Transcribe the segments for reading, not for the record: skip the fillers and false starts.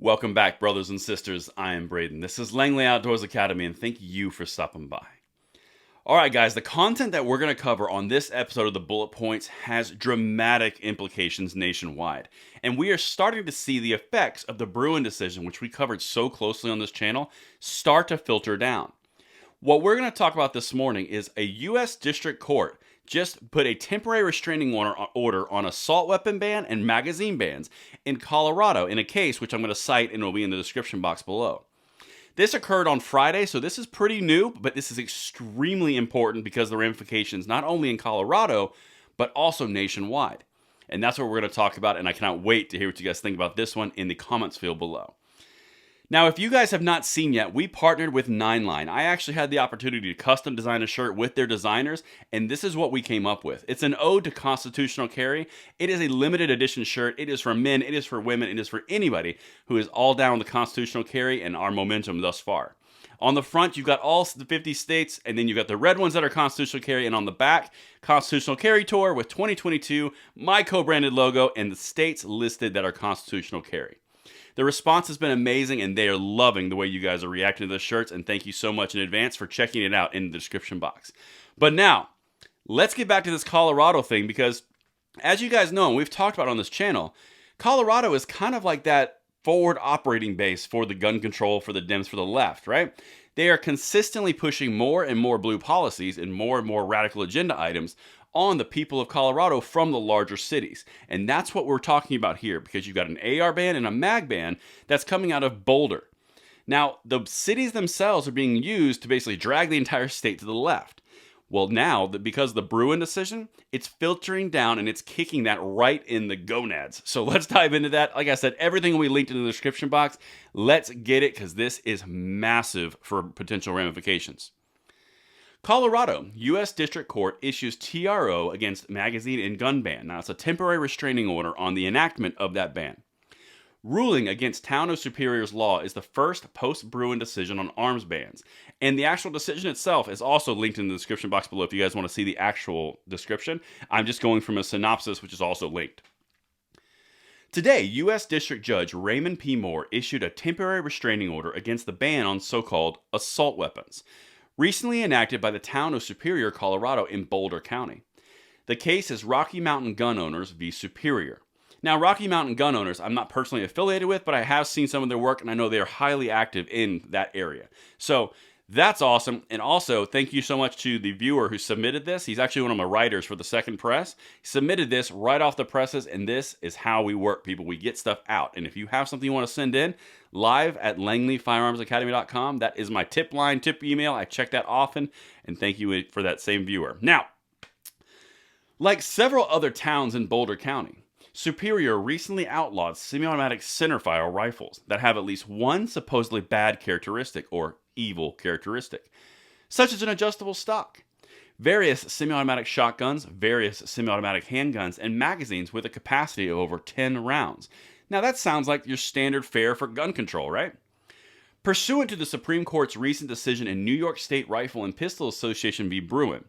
Welcome back, brothers and sisters. I am Braden. This is Langley Outdoors Academy, and thank you for stopping by. All right, guys, the content that we're going to cover on this episode of the Bullet Points has dramatic implications nationwide. And we are starting to see the effects of the Bruen decision, which we covered so closely on this channel, start to filter down. What we're going to talk about this morning is a U.S. District Court just put a temporary restraining order on assault weapon ban and magazine bans in Colorado in a case which I'm going to cite and will be in the description box below. This occurred on Friday, so this is pretty new, but this is extremely important because of the ramifications not only in Colorado, but also nationwide. And that's what we're going to talk about, and I cannot wait to hear what you guys think about this one in the comments field below. Now, if you guys have not seen yet, we partnered with 9line. I actually had the opportunity to custom design a shirt with their designers, and this is what we came up with. It's an ode to constitutional carry. It is a limited edition shirt. It is for men, it is for women, it is for anybody who is all down with the constitutional carry and our momentum thus far. On the front, you've got all the 50 states, and then you've got the red ones that are constitutional carry, and on the back, constitutional carry tour with 2022, my co-branded logo, and the states listed that are constitutional carry. The response has been amazing, and they are loving the way you guys are reacting to the shirts, and thank you so much in advance for checking it out in the description box. But now, let's get back to this Colorado thing, because as you guys know, and we've talked about on this channel, Colorado is kind of like that forward operating base for the gun control, for the Dems, for the left, right? They are consistently pushing more and more blue policies and more radical agenda items on the people of Colorado from the larger cities. And that's what we're talking about here, because you've got an AR ban and a MAG ban that's coming out of Boulder. Now, the cities themselves are being used to basically drag the entire state to the left. Well, now, because of the Bruen decision, it's filtering down and it's kicking that right in the gonads. So let's dive into that. Like I said, everything will be linked in the description box. Let's get it, because this is massive for potential ramifications. Colorado, U.S. District Court issues TRO against magazine and gun ban. Now, it's a temporary restraining order on the enactment of that ban. Ruling against Town of Superior's law is the first post-Bruen decision on arms bans. And the actual decision itself is also linked in the description box below if you guys want to see the actual description. I'm just going from a synopsis, which is also linked. Today, U.S. District Judge Raymond P. Moore issued a temporary restraining order against the ban on so-called assault weapons, recently enacted by the Town of Superior, Colorado in Boulder County. The case is Rocky Mountain Gun Owners v. Superior. Now, Rocky Mountain Gun Owners, I'm not personally affiliated with, but I have seen some of their work, and I know they are highly active in that area. So that's awesome. And also, thank you so much to the viewer who submitted this. He's actually one of my writers for the Second Press. He submitted this right off the presses, and this is how we work, people. We get stuff out. And if you have something you want to send in, live at langleyfirearmsacademy.com. That is my tip line, tip email. I check that often, and thank you for that same viewer. Now, like several other towns in Boulder County, Superior recently outlawed semi-automatic centerfire rifles that have at least one supposedly bad characteristic or evil characteristic, such as an adjustable stock, various semi-automatic shotguns, various semi-automatic handguns, and magazines with a capacity of over 10 rounds. Now that sounds like your standard fare for gun control, right? Pursuant to the Supreme Court's recent decision in New York State Rifle and Pistol Association v. Bruen,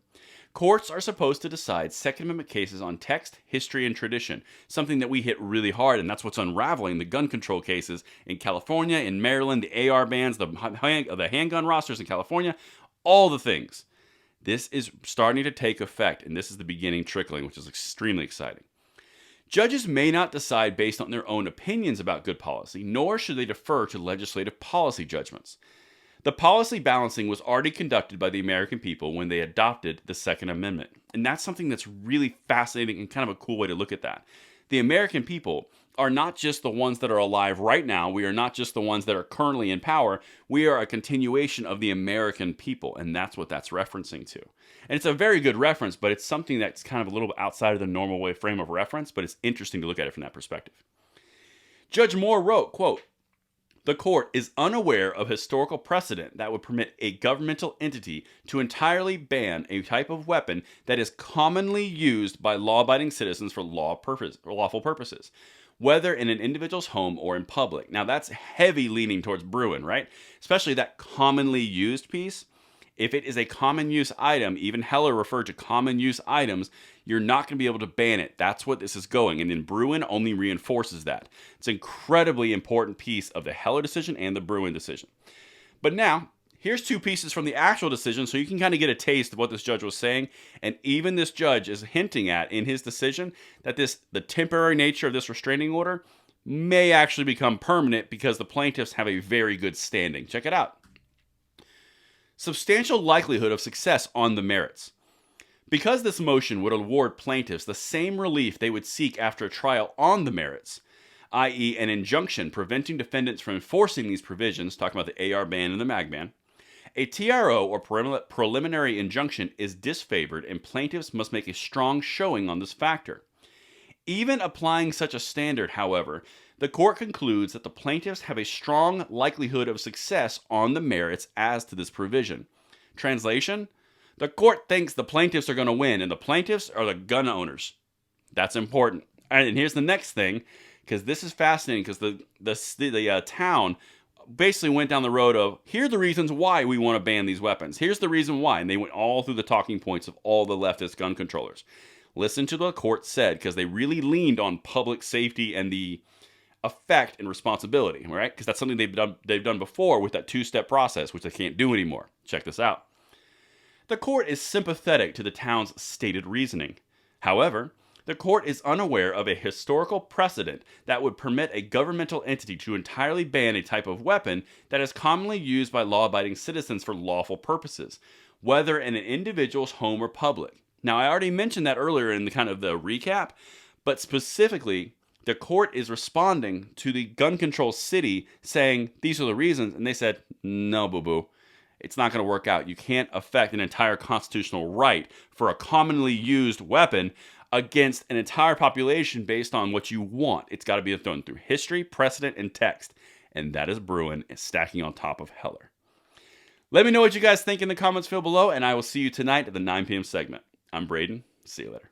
courts are supposed to decide Second Amendment cases on text, history, and tradition, something that we hit really hard, and that's what's unraveling the gun control cases in California, in Maryland, the AR bans, the handgun rosters in California, all the things. This is starting to take effect, and this is the beginning trickling, which is extremely exciting. Judges may not decide based on their own opinions about good policy, nor should they defer to legislative policy judgments. The policy balancing was already conducted by the American people when they adopted the Second Amendment. And that's something that's really fascinating and kind of a cool way to look at that. The American people are not just the ones that are alive right now. We are not just the ones that are currently in power. We are a continuation of the American people, and that's what that's referencing to. And it's a very good reference, but it's something that's kind of a little bit outside of the normal way frame of reference, but it's interesting to look at it from that perspective. Judge Moore wrote, quote, "The court is unaware of historical precedent that would permit a governmental entity to entirely ban a type of weapon that is commonly used by law-abiding citizens for lawful purposes, whether in an individual's home or in public." Now, that's heavy leaning towards Bruen, right? Especially that commonly used piece. If it is a common use item, even Heller referred to common use items, you're not going to be able to ban it. That's what this is going. And then Bruen only reinforces that. It's an incredibly important piece of the Heller decision and the Bruen decision. But now, here's two pieces from the actual decision so you can kind of get a taste of what this judge was saying. And even this judge is hinting at in his decision that the temporary nature of this restraining order may actually become permanent because the plaintiffs have a very good standing. Check it out. Substantial likelihood of success on the merits. Because this motion would award plaintiffs the same relief they would seek after a trial on the merits, i.e. an injunction preventing defendants from enforcing these provisions, talking about the AR ban and the MAG ban, a TRO or preliminary injunction is disfavored and plaintiffs must make a strong showing on this factor. Even applying such a standard, however, the court concludes that the plaintiffs have a strong likelihood of success on the merits as to this provision. Translation: the court thinks the plaintiffs are going to win, and the plaintiffs are the gun owners. That's important. And here's the next thing, because this is fascinating, because the town basically went down the road of, here are the reasons why we want to ban these weapons. Here's the reason why. And they went all through the talking points of all the leftist gun controllers. Listen to what the court said, because they really leaned on public safety and the effect and responsibility, right? Because that's something they've done before with that two-step process, which they can't do anymore. Check this out. The court is sympathetic to the town's stated reasoning. However, the court is unaware of a historical precedent that would permit a governmental entity to entirely ban a type of weapon that is commonly used by law-abiding citizens for lawful purposes, whether in an individual's home or public. Now, I already mentioned that earlier in the kind of the recap, but specifically, the court is responding to the gun control city saying, these are the reasons, and they said, no, boo-boo. It's not going to work out. You can't affect an entire constitutional right for a commonly used weapon against an entire population based on what you want. It's got to be done through history, precedent, and text. And that is Bruen stacking on top of Heller. Let me know what you guys think in the comments field below, and I will see you tonight at the 9 p.m. segment. I'm Braden. See you later.